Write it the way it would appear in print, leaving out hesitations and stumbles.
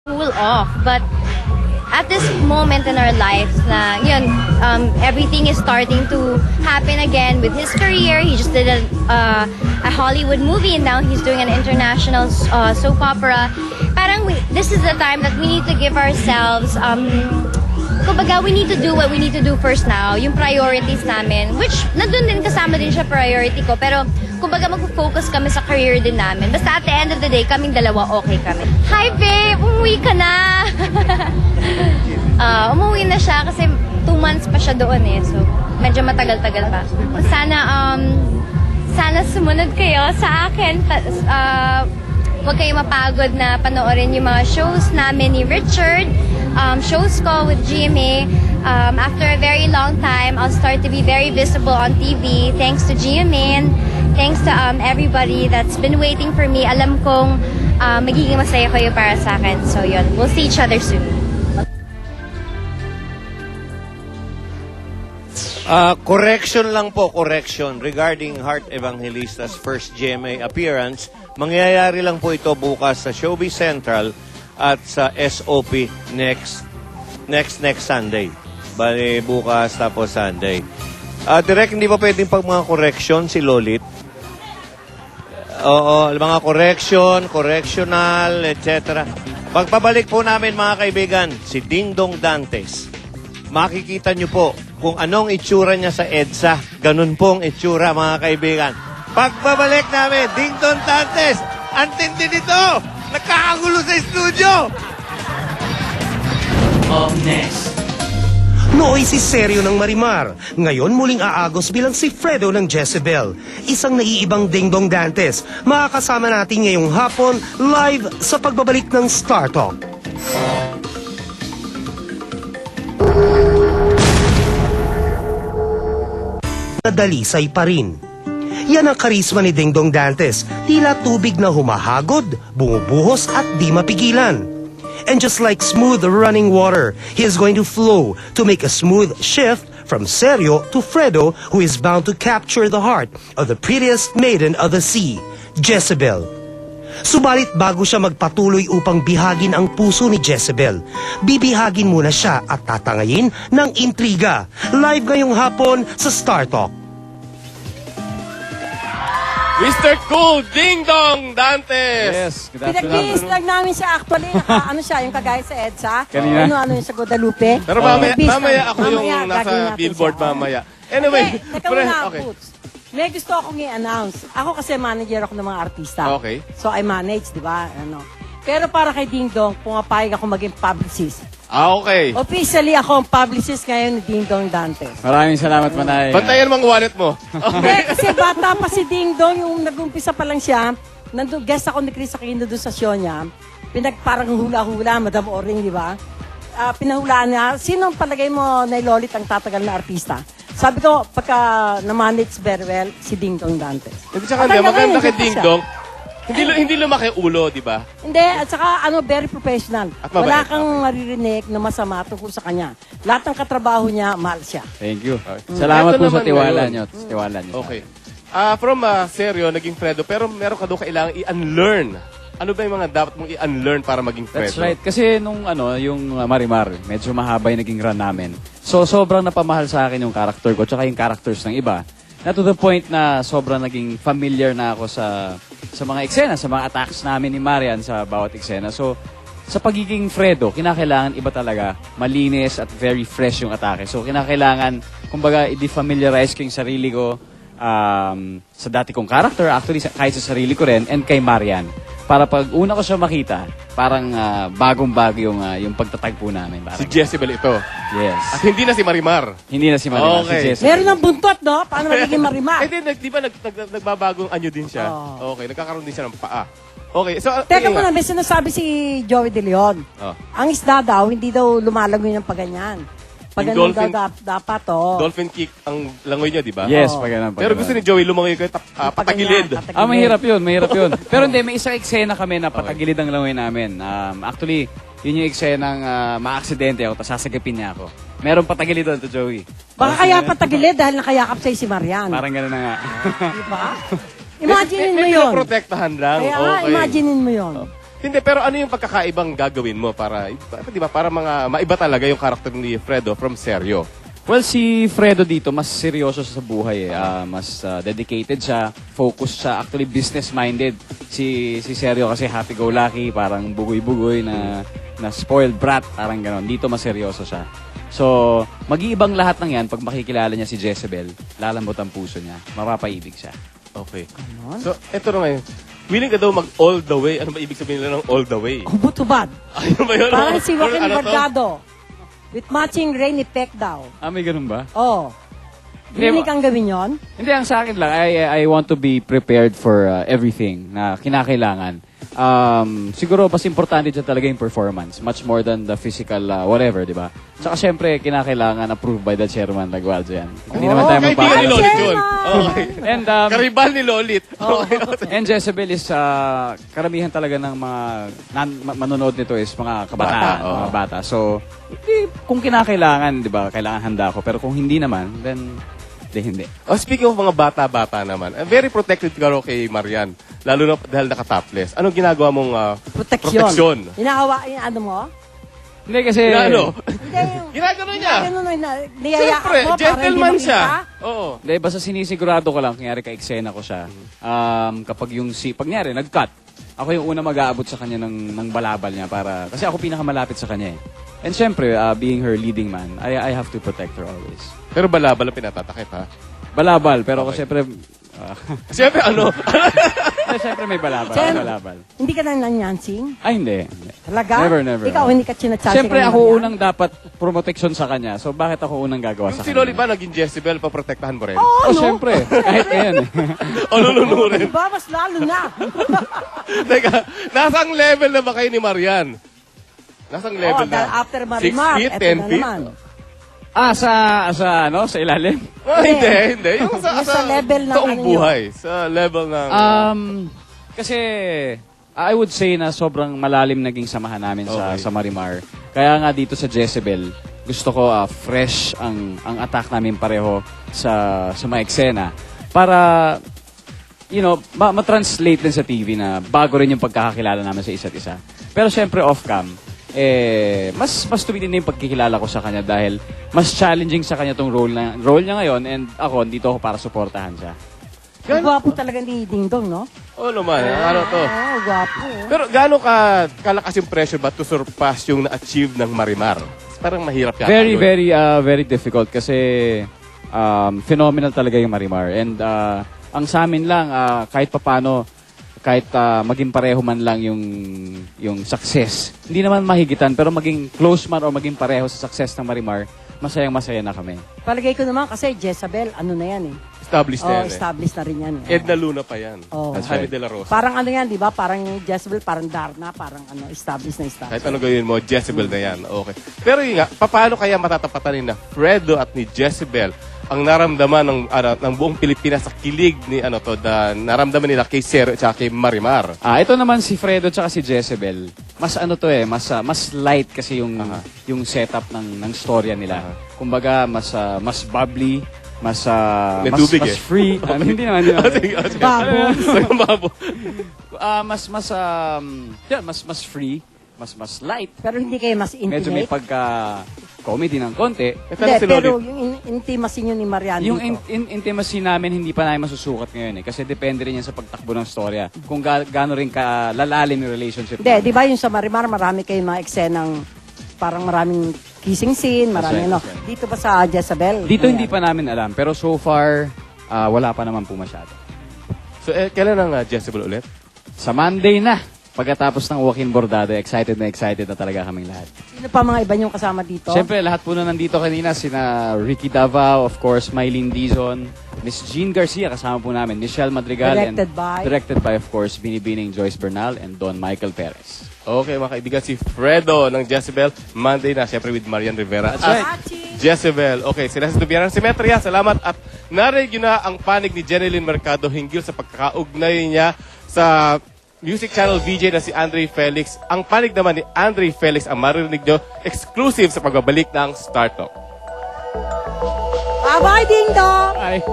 cool off, but at this moment in our lives na yun, everything is starting to happen again with his career. He just did a Hollywood movie and now he's doing an international soap opera. Parang this is the time that we need to give ourselves kumbaga, we need to do what we need to do first now, yung priorities namin, which nandun din, kasama din siya priority ko, pero kumbaga mag-focus kami sa career din namin. Basta at the end of the day, kaming dalawa okay kami. Hi babe, umuwi ka na! Umuwi na siya kasi 2 months pa siya doon eh, so medyo matagal-tagal pa. Sana sumunod kayo sa akin. Huwag kayo mapagod na panoorin yung mga shows namin ni Richard. Shows ko with GMA. After a very long time, I'll start to be very visible on TV thanks to GMA and thanks to everybody that's been waiting for me. Alam kong magiging masaya kayo para sa akin. So yun, we'll see each other soon. Correction lang po, correction. Regarding Heart Evangelista's first GMA appearance, mangyayari lang po ito bukas sa Showbiz Central at sa SOP next Sunday. Bali, bukas tapos Sunday. Direct, hindi pa pwedeng pag mga correction si Lolit? Oo, mga correctional, etc. Pagpabalik po namin mga kaibigan, si Dingdong Dantes. Makikita nyo po kung anong itsura niya sa EDSA. Ganun pong itsura mga kaibigan. Pagpabalik namin, Dingdong Dantes, antindi nito! Nakakagulo sa studio! Up next. Nooy si Seryo ng Marimar. Ngayon muling aagos bilang si Fredo ng Jezebel. Isang naiibang Dingdong Dantes. Makakasama natin ngayong hapon live sa pagbabalik ng Star Talk. Dalisay pa rin. Yan ang karisma ni Dingdong Dantes. Tila tubig na humahagod, bumubuhos at di mapigilan. And just like smooth running water, he is going to flow to make a smooth shift from Seryo to Fredo, who is bound to capture the heart of the prettiest maiden of the sea, Jezebel. Subalit bago siya magpatuloy upang bihagin ang puso ni Jezebel, bibihagin muna siya at tatangayin ng intriga. Live ngayong hapon sa Star Talk. Mr. Cool, Ding Dong Dantes! Yes, good afternoon. Pinag-iis lang namin siya actually. Ano siya, yung kagaya sa EDSA. Kanina? Ano yung sa Guadalupe. Pero mamaya ako yung nasa billboard mamaya. Anyway, Teka muna, okay. Boots. May gusto akong i-announce. Ako kasi manager ako ng mga artista. Okay. So I manage, di ba? Pero para kay Ding Dong, pumapayag ako maging publicist. Okay. Officially ako ang publicist ngayon ni Ding Dong Dantes. Maraming salamat, Manay. Bantayan mga wallet mo. Hindi, kasi bata pa si Ding Dong, yung nag-umpisa pa lang siya, guest ako ni Chris Aquino doon sa show niya, parang hula-hula, Madam Oring, di ba? Pinahulaan niya, sinong palagay mo na Lolit ang tatagal na artista? Sabi ko, pagka na-manage very well, si Ding Dong Dantes. Hindi siya kanya, maganda kay Ding Dong. Hindi lumaki ulo, di ba? Hindi, at saka very professional. At mabait. Wala kang maririnig na masama tungkol sa kanya. Lahat ng katrabaho niya, mahal siya. Thank you. Salamat Ito po sa naman tiwala ngayon. nyo. Tiwala nyo. Okay. From Seryo, naging Fredo, pero meron ka doon kailangan i-unlearn. Ano ba yung mga dapat mong i-unlearn para maging Fredo? That's right. Kasi nung yung Marimar, medyo mahaba yung naging run namin. So, sobrang napamahal sa akin yung character ko, tsaka yung characters ng iba. Na to the point na sobrang naging familiar na ako sa mga eksena, sa mga attacks namin ni Marian sa bawat eksena. So, sa pagiging Fredo, kinakailangan iba talaga, malinis at very fresh yung atake. So, kinakailangan, kumbaga, i-defamiliarize ko yung sarili ko sa dati kong character, actually kahit sa sarili ko rin, and kay Marian. Para pag una ko siya makita, parang bagong-bago yung pagtatagpo namin. Parang, Si Jezebel ito. yes. At hindi na si Marimar. Hindi na si Marimar, Okay. si Jessica. Meron ng buntot, no? Paano magiging marimar? Eh, di ba nagbabagong anyo din siya? Okay, nagkakaroon din siya ng paa. Okay, so... Teka ayun muna, nga. may sinasabi si Joey De Leon. Oh. Ang isda daw, hindi daw lumalangoy ng paganyan. Pag Yung ganun dolphin- daw dapat, oh. Dolphin kick ang langoy niya, di ba? Yes, Oo. pag ganun. Pero gusto ni Joey lumangoy kayo patagilid. Mahirap yun, mahirap yun. Pero hindi, may isang eksena kami na patagilid ang langoy namin. Actually, yun yung eksenang ma-aksidente ako, tapos sasagapin niya ako. Meron patagilid doon to Joey. Baka kaya patagilid dahil nakayakap sa'yo si Marian. Parang gano'n na nga. Di ba? Imaginein mo May yun. pinoprotektahan lang. Kaya nga, Okay. imaginein mo yun. Hindi, pero ano yung pagkakaibang gagawin mo para, di ba, para mga maiba talaga yung karakter ni Fredo from Seryo? Well, si Fredo dito, mas seryoso siya sa buhay. Mas dedicated siya, focused siya, actually business-minded. Si Sergio kasi happy-go-lucky, parang bugoy-bugoy na spoiled brat, parang ganon. Dito mas seryoso siya. So, mag-iibang lahat ng yan pag makikilala niya si Jezebel, lalambot ang puso niya, mapapaibig siya. Okay. So, eto na ngayon. Willing ka daw mag all the way. Ano ba ibig sabihin nila ng all the way? Kubutubad. Ano ba yun? Parang si Joaquin Ano to? Vergado. With matching rain effect daw. May ganun ba? Oh. Willing kang gawin yon? Hindi, ang sa akin lang, I want to be prepared for everything na kinakailangan. Siguro, mas importante dyan talaga yung performance. Much more than the physical whatever, di ba? Saka syempre, kinakailangan approved by the chairman na Guadjo yan. Hindi naman tayo Kaibigan ni magpapalala. Lolit yun. Okay. And, Karibal ni Lolit. and Jezebel is, karamihan talaga ng mga manonood nito is mga kabataan, Bata, oo. mga bata. So, kung kinakailangan, di ba, kailangan handa ako. Pero kung hindi naman, then, hindi. Speaking of mga bata-bata naman, very protected ka raw kay Marian. Lalo na dahil naka-topless. Anong ginagawa mong proteksyon? Inaawa, ano mo? Hindi kasi... Ano? Hindi, yung... Ginagano niya? Ganun, niyayaan Siyempre, mo para gentleman hindi siya. makita. Oo. Hindi, basta sinisigurado ko lang, kunyari ka-eksena ko siya. Kapag yung pag nyari, nag-cut, ako yung una mag-aabot sa kanya ng balabal niya para, kasi ako pinakamalapit sa kanya eh. And syempre, being her leading man, I have to protect her always. Pero balabal ang pinatatakip, ha? Balabal, pero ako Okay. syempre, Siyempre, ano? syempre may balabal. Sen- may balabal. Hindi ka na nanyansing? Ay, hindi. Talaga? Never. Ikaw, hindi ka chinatsansing. Syempre, ako unang dapat protection sa kanya. So, bakit ako unang gagawa sa Si kanya? Lolit ba naging Jezebel, paprotektahan mo rin? Oo, Oh, no? syempre. Kahit ngayon eh. O lulunurin? Diba? Mas lalo na. Teka, nasang level na ba kayo ni Marian? Nasang level Oh, na? after 6 Marimar, feet, eto 10 na feet? naman. Sa ilalim? Hindi. Yung Yung sa level ng toong ano buhay. Sa level ng... Kasi I would say na sobrang malalim naging samahan namin sa Marimar. Kaya nga dito sa Jezebel, gusto ko fresh ang attack namin pareho sa mga eksena para ma-translate din sa TV na bago rin yung pagkakakilala namin sa isa't isa. Pero syempre off-cam, mas tumitin na yung pagkikilala ko sa kanya dahil mas challenging sa kanya tong role niya ngayon and ako, dito ako para suportahan siya. Ang gwapo talaga ni Ding Dong, no? Oo naman. Ano to? Oo, gwapo. Pero gaano kalakas yung pressure ba to surpass yung na-achieve ng Marimar? Parang mahirap yata. Very, yun. very difficult kasi phenomenal talaga yung Marimar. And ang sa amin lang, kahit papano, kahit maging pareho man lang yung success. Hindi naman mahigitan, pero maging close man o maging pareho sa success ng Marimar, masayang-masaya na kami. Palagay ko naman kasi Jezebel, ano na yan eh. Established na Oh, yan eh. established na rin yan. Eh. Edna Luna pa yan. Oh. At Jaime De La Rosa. Parang ano yan, di ba? Parang Jezebel, parang Darna, parang established na established. Kahit ano gawin mo, Jezebel na yan. Okay. Pero yun nga, paano kaya matatapatan ni na Fredo at ni Jezebel ang naramdaman ng buong Pilipinas sa kilig ni na naramdaman nila kay Sergio at kay Marimar? Ito naman si Fredo at si Jezebel. Mas mas light kasi yung setup ng storya nila. Kumbaga, mas bubbly, mas May tubig mas eh. free. Hindi naman. Babo. Mas free, mas light. Pero hindi kayo mas Medyo may intimate. pagka-comedy ng konti. Hindi, pero yung intimacy nyo ni Marian Yung dito. intimacy namin hindi pa namin masusukat ngayon eh. Kasi depende rin yan sa pagtakbo ng storya. Kung gaano rin kalalalim yung relationship. Hindi, di ba yung sa Marimar, marami kayong mga eksenang parang maraming kissing scene, maraming That's ano. right. Dito ba sa Jezebel? Dito Ano hindi yan? pa namin alam. Pero so far, wala pa naman po masyado. So, kailan ang Jezebel ulit? Sa Monday na, pagkatapos ng Joaquin Bordado, excited na talaga kaming lahat. Sino pa mga iba niyong kasama dito? Siyempre, lahat po na nandito kanina, sina Ricky Davao, of course, Mylene Dizon, Miss Jean Garcia, kasama po namin, Michelle Madrigal, directed by, of course, Binibining Joyce Bernal and Don Michael Perez. Okay, mga kaibigan, si Fredo ng Jezebel. Monday na, siyempre with Marian Rivera. That's right. Jezebel. Okay, sila sa Tubianan Simetria. Salamat at narinig yun na ang panig ni Jeneline Mercado hinggil sa pagkakaugnay niya sa music channel VJ na si Andre Felix. Ang panig naman ni Andre Felix ang maririnig nyo exclusive sa pagbabalik ng Star Talk. Bye-bye, Ding Dong! Bye!